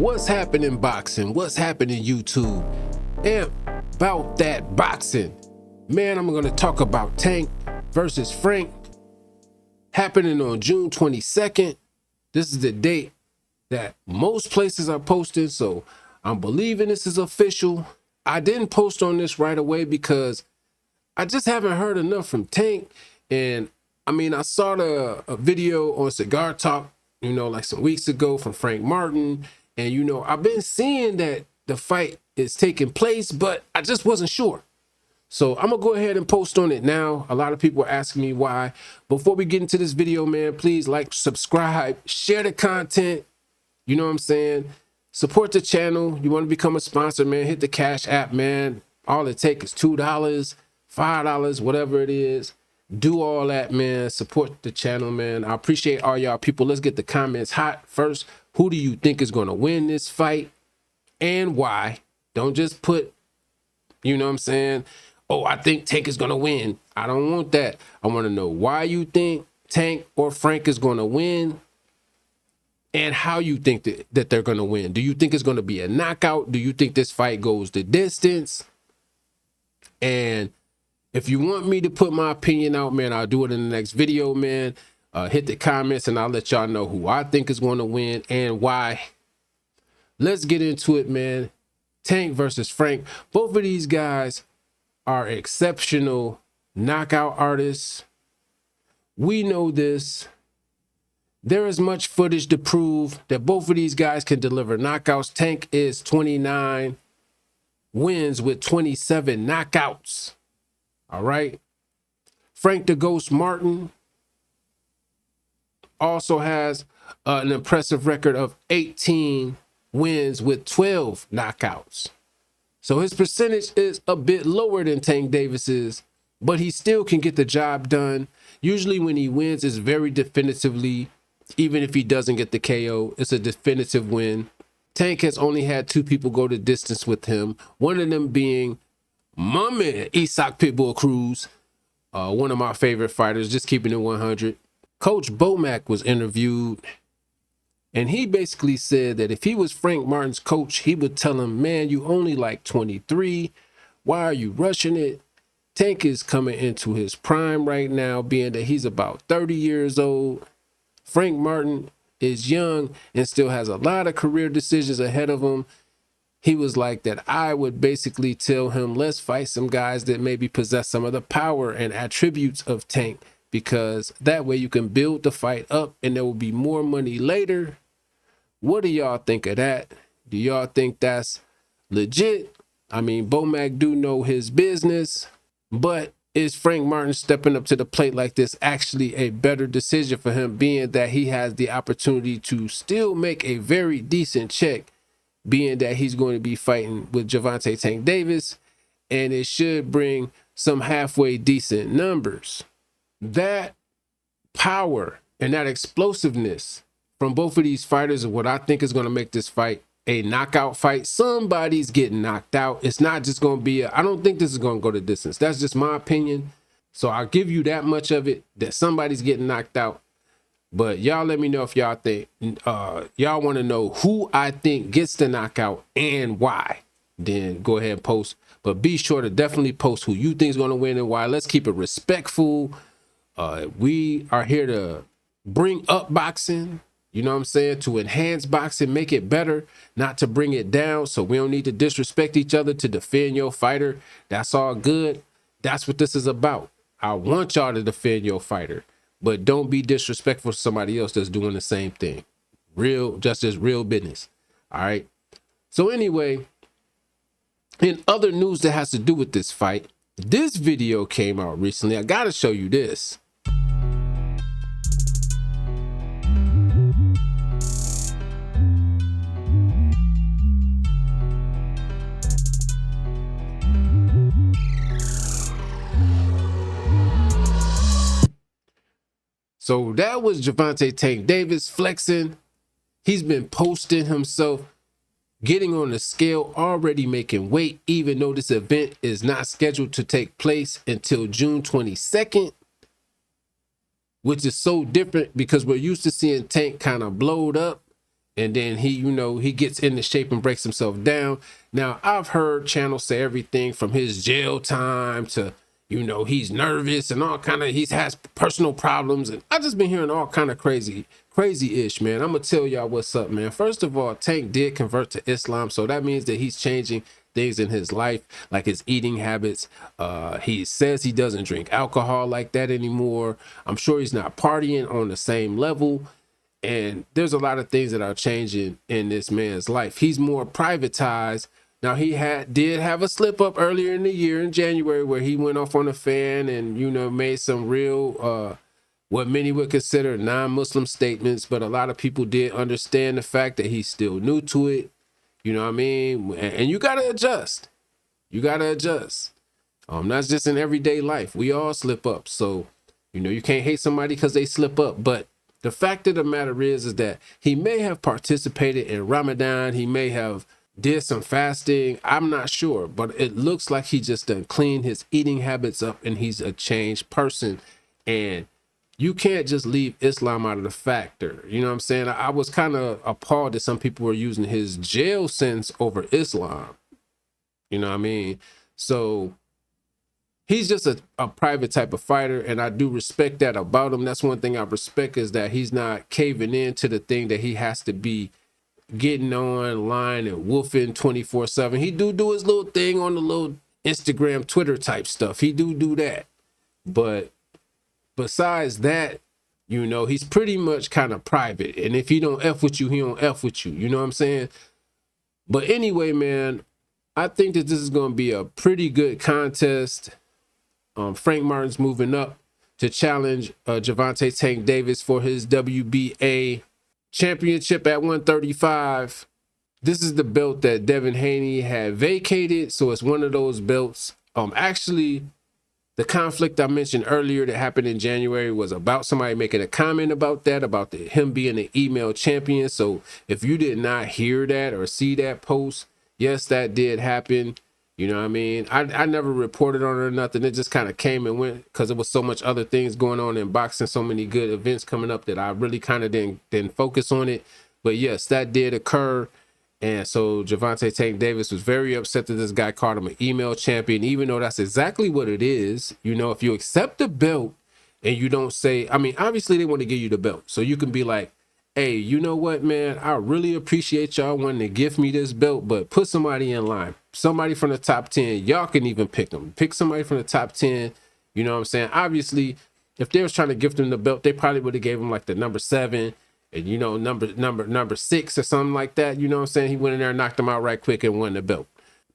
What's happening boxing? What's happening YouTube? And about that boxing, man, I'm gonna talk about Tank versus Frank happening on June 22nd. This is the date that most places are posting, so I'm believing this is official. I didn't post on this right away because I just haven't heard enough from Tank. And I mean, I saw a video on Cigar Talk, like some weeks ago from Frank Martin. And, I've been seeing that the fight is taking place, but I just wasn't sure. So I'm going to go ahead and post on it now. A lot of people are asking me why. Before we get into this video, man, please like, subscribe, share the content. You know what I'm saying? Support the channel. You want to become a sponsor, man, hit the Cash App, man. All it takes is $2, $5, whatever it is. Do all that, man. Support the channel, man. I appreciate all y'all people. Let's get the comments hot. First, who do you think is going to win this fight and why? Don't just put, oh, I think Tank is going to win. I don't want that. I want to know why you think Tank or Frank is going to win and how you think that they're going to win. Do you think it's going to be a knockout? Do you think this fight goes the distance? And if you want me to put my opinion out, man, I'll do it in the next video, man. Hit the comments and I'll let y'all know who I think is going to win and why. Let's get into it, man. Tank versus Frank. Both of these guys are exceptional knockout artists. We know this. There is much footage to prove that both of these guys can deliver knockouts. Tank is 29 wins with 27 knockouts. All right. Frank the Ghost Martin also has an impressive record of 18 wins with 12 knockouts. So his percentage is a bit lower than Tank Davis's, but he still can get the job done. Usually when he wins, it's very definitively. Even if he doesn't get the KO, it's a definitive win. Tank has only had 2 people go the distance with him. One of them being my man, Isak Pitbull Cruz, one of my favorite fighters, just keeping it 100. Coach Bomac was interviewed, and he basically said that if he was Frank Martin's coach, he would tell him, man, you only like 23. Why are you rushing it? Tank is coming into his prime right now, being that he's about 30 years old. Frank Martin is young and still has a lot of career decisions ahead of him. He was like that. I would basically tell him, let's fight some guys that maybe possess some of the power and attributes of Tank, because that way you can build the fight up and there will be more money later. What do y'all think of that? Do y'all think that's legit? I mean, Bomac do know his business, but is Frank Martin stepping up to the plate like this actually a better decision for him, being that he has the opportunity to still make a very decent check, being that he's going to be fighting with Gervonta Tank Davis, and it should bring some halfway decent numbers. That power and that explosiveness from both of these fighters is what I think is going to make this fight a knockout fight. Somebody's getting knocked out. It's not just going to be I don't think this is going to go the distance. That's just my opinion. So I'll give you that much of it, that somebody's getting knocked out. But y'all let me know if y'all think, y'all want to know who I think gets the knockout and why. Then go ahead and post. But be sure to definitely post who you think is going to win and why. Let's keep it respectful. We are here to bring up boxing, you know what I'm saying, to enhance boxing, make it better, not to bring it down. So we don't need to disrespect each other to defend your fighter. That's all good. That's what this is about. I want y'all to defend your fighter, but don't be disrespectful to somebody else that's doing the same thing. Just as real business. All right. So anyway, in other news that has to do with this fight, this video came out recently. I got to show you this. So that was Gervonta Tank Davis flexing. He's been posting himself, getting on the scale, already making weight, even though this event is not scheduled to take place until June 22nd. which is so different because we're used to seeing Tank kind of blowed up and then he, you know, he gets into shape and breaks himself down. Now, I've heard channels say everything from his jail time to, you know, he's nervous and all kind of, he has personal problems. And I just been hearing all kind of crazy-ish, man. I'm going to tell y'all what's up, man. First of all, Tank did convert to Islam. So that means that he's changing things in his life, like his eating habits. He says he doesn't drink alcohol like that anymore. I'm sure he's not partying on the same level. And there's a lot of things that are changing in this man's life. He's more privatized. Now, he did have a slip up earlier in the year in January where he went off on a fan and, you know, made some real, what many would consider non-Muslim statements. But a lot of people did understand the fact that he's still new to it. You know what I mean? And you got to adjust. You got to adjust. That's just in everyday life. We all slip up. So, you know, you can't hate somebody because they slip up. But the fact of the matter is that he may have participated in Ramadan. He may have did some fasting. I'm not sure, but it looks like he just done cleaned his eating habits up and he's a changed person. And you can't just leave Islam out of the factor. You know what I'm saying? I was kind of appalled that some people were using his jail sentence over Islam. You know what I mean? So he's just a private type of fighter, and I do respect that about him. That's one thing I respect, is that he's not caving in to the thing that he has to be getting online and woofing 24/7. He do his little thing on the little Instagram, Twitter type stuff. He do that. But besides that, you know, he's pretty much kind of private. And if he don't F with you, he don't F with you. You know what I'm saying? But anyway, man, I think that this is going to be a pretty good contest. Frank Martin's moving up to challenge Gervonta Tank Davis for his WBA championship at 135. This is the belt that Devin Haney had vacated, so it's one of those belts. Actually, the conflict I mentioned earlier that happened in January was about somebody making a comment about that, about him being an email champion. So if you did not hear that or see that post, yes, that did happen. You know what I mean? I never reported on it or nothing. It just kind of came and went because there was so much other things going on in boxing, so many good events coming up that I really kind of didn't focus on it. But yes, that did occur. And so Gervonta Tank Davis was very upset that this guy called him an email champion, even though that's exactly what it is. You know, if you accept the belt and you don't say, I mean, obviously they want to give you the belt. So you can be like, hey, you know what, man? I really appreciate y'all wanting to give me this belt, but put somebody in line. Somebody from the top 10. Y'all can even pick them. Pick somebody from the top 10. You know what I'm saying? Obviously, if they was trying to gift him the belt, they probably would have gave him like the number 7 and, you know, number 6 or something like that. You know what I'm saying? He went in there and knocked him out right quick and won the belt.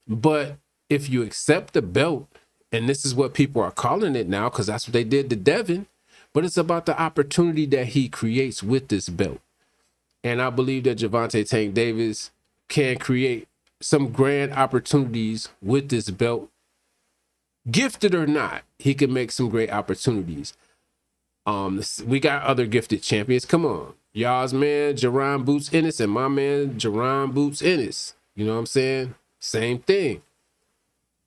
But if you accept the belt, and this is what people are calling it now, because that's what they did to Devin, but it's about the opportunity that he creates with this belt. And I believe that Gervonta Tank Davis can create some grand opportunities with this belt. Gifted or not, he can make some great opportunities. We got other gifted champions. Come on. Y'all's man, Jerron Boots Ennis, and my man, Jerron Boots Ennis. You know what I'm saying? Same thing.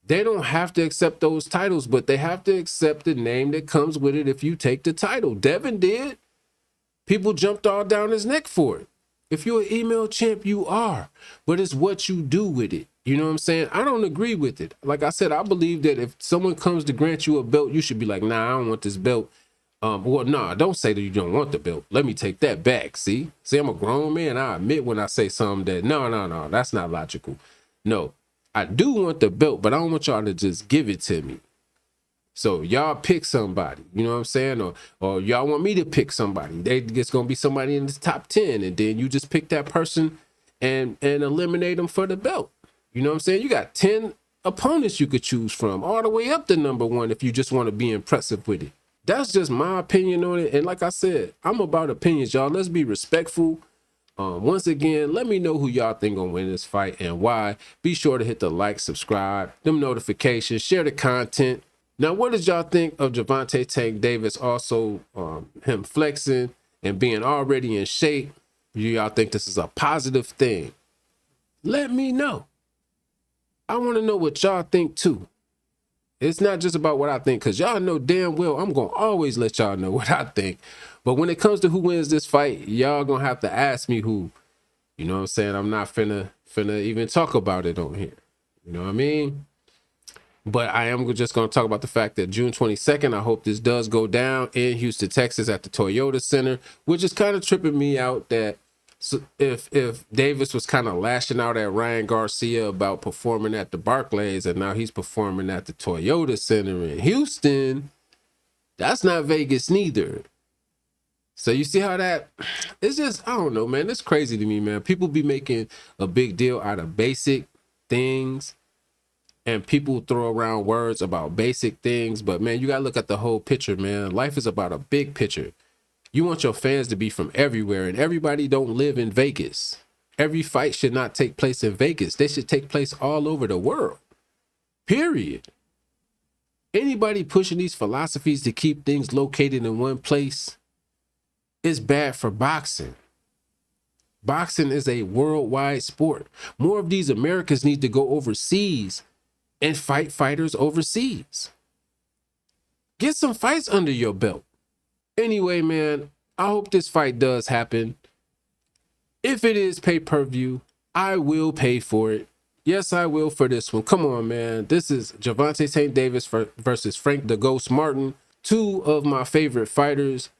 They don't have to accept those titles, but they have to accept the name that comes with it if you take the title. Devin did. People jumped all down his neck for it. If you're an email champ, you are. But it's what you do with it. You know what I'm saying? I don't agree with it. Like I said, I believe that if someone comes to grant you a belt, you should be like, nah, I don't want this belt. Well, nah, don't say that you don't want the belt. Let me take that back. See, I'm a grown man. I admit when I say something that, no, that's not logical. No, I do want the belt, but I don't want y'all to just give it to me. So y'all pick somebody, you know what I'm saying? Or y'all want me to pick somebody. It's going to be somebody in the top 10. And then you just pick that person and eliminate them for the belt. You know what I'm saying? You got 10 opponents you could choose from all the way up to number 1 if you just want to be impressive with it. That's just my opinion on it. And like I said, I'm about opinions, y'all. Let's be respectful. Once again, let me know who y'all think gonna win this fight and why. Be sure to hit the like, subscribe, them notifications, share the content. Now, what did y'all think of Gervonta Tank Davis also him flexing and being already in shape? Do y'all think this is a positive thing? Let me know. I want to know what y'all think too. It's not just about what I think, because y'all know damn well I'm going to always let y'all know what I think. But when it comes to who wins this fight, y'all going to have to ask me who. You know what I'm saying? I'm not finna even talk about it on here. You know what I mean? But I am just going to talk about the fact that June 22nd, I hope this does go down in Houston, Texas at the Toyota Center, which is kind of tripping me out that if Davis was kind of lashing out at Ryan Garcia about performing at the Barclays and now he's performing at the Toyota Center in Houston, that's not Vegas neither. So you see how that, it's just, I don't know, man. It's crazy to me, man. People be making a big deal out of basic things, and people throw around words about basic things, but man, you gotta look at the whole picture, man. Life is about a big picture. You want your fans to be from everywhere, and everybody don't live in Vegas. Every fight should not take place in Vegas. They should take place all over the world, period. Anybody pushing these philosophies to keep things located in one place is bad for boxing. Boxing is a worldwide sport. More of these Americans need to go overseas and fight fighters overseas. Get some fights under your belt. Anyway, man, I hope this fight does happen. If it is pay-per-view, I will pay for it. Yes, I will for this one. Come on, man. This is Gervonta St. Davis versus Frank the Ghost Martin. Two of my favorite fighters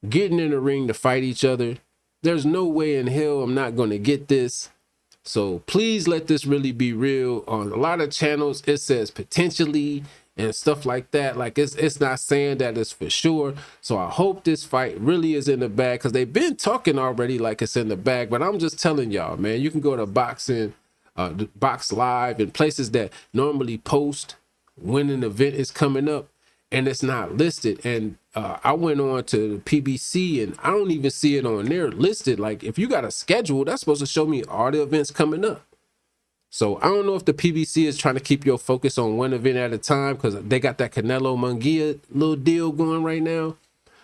getting in the ring to fight each other. There's no way in hell I'm not going to get this. So please let this really be real. On a lot of channels, it says potentially and stuff like that. Like it's not saying that it's for sure. So I hope this fight really is in the bag, because they've been talking already like it's in the bag. But I'm just telling y'all, man, you can go to Box Live and places that normally post when an event is coming up, and it's not listed. And I went on to PBC and I don't even see it on there listed. Like, if you got a schedule, that's supposed to show me all the events coming up. So I don't know if the PBC is trying to keep your focus on one event at a time, because they got that Canelo Munguia little deal going right now.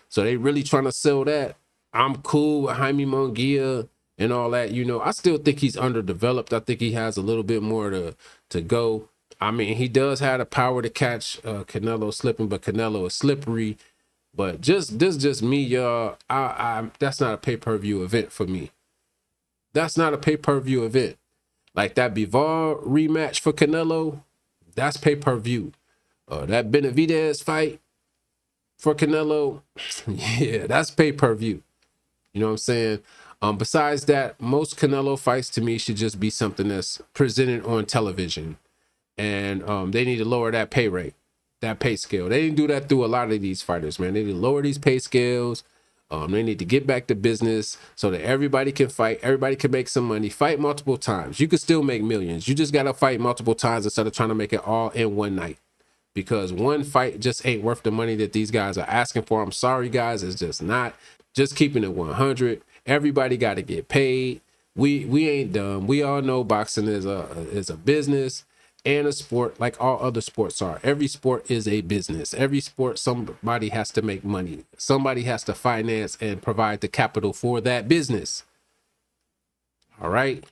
So they really trying to sell that. I'm cool with Jaime Munguia and all that. You know, I still think he's underdeveloped. I think he has a little bit more to go. I mean, he does have the power to catch Canelo slipping, but Canelo is slippery. But this just me, y'all. That's not a pay-per-view event for me. That's not a pay-per-view event. Like that Bivol rematch for Canelo, that's pay-per-view. That Benavidez fight for Canelo, yeah, that's pay-per-view. You know what I'm saying? Besides that, most Canelo fights to me should just be something that's presented on television. And they need to lower that pay rate, that pay scale. They didn't do that through a lot of these fighters, man. They need to lower these pay scales. They need to get back to business so that everybody can fight. Everybody can make some money. Fight multiple times. You can still make millions. You just got to fight multiple times instead of trying to make it all in one night. Because one fight just ain't worth the money that these guys are asking for. I'm sorry, guys. It's just not. Just keeping it 100. Everybody got to get paid. We ain't dumb. We all know boxing is a business and a sport, like all other sports are. Every sport is a business. Every sport, somebody has to make money. Somebody has to finance and provide the capital for that business. All right?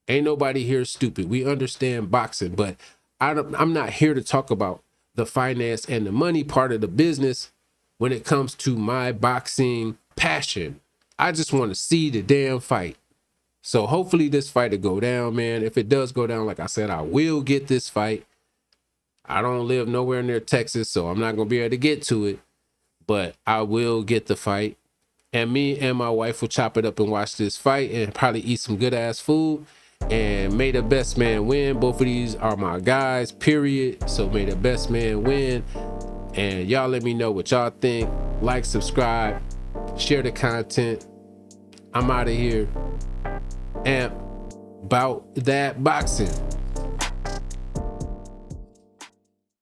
Ain't nobody here stupid. We understand boxing, but I'm not here to talk about the finance and the money part of the business when it comes to my boxing passion. I just want to see the damn fight. So hopefully this fight will go down, man. If it does go down, like I said, I will get this fight. I don't live nowhere near Texas, so I'm not going to be able to get to it. But I will get the fight. And me and my wife will chop it up and watch this fight and probably eat some good-ass food. And may the best man win. Both of these are my guys, period. So may the best man win. And y'all let me know what y'all think. Like, subscribe, share the content. I'm out of here. And about that boxing.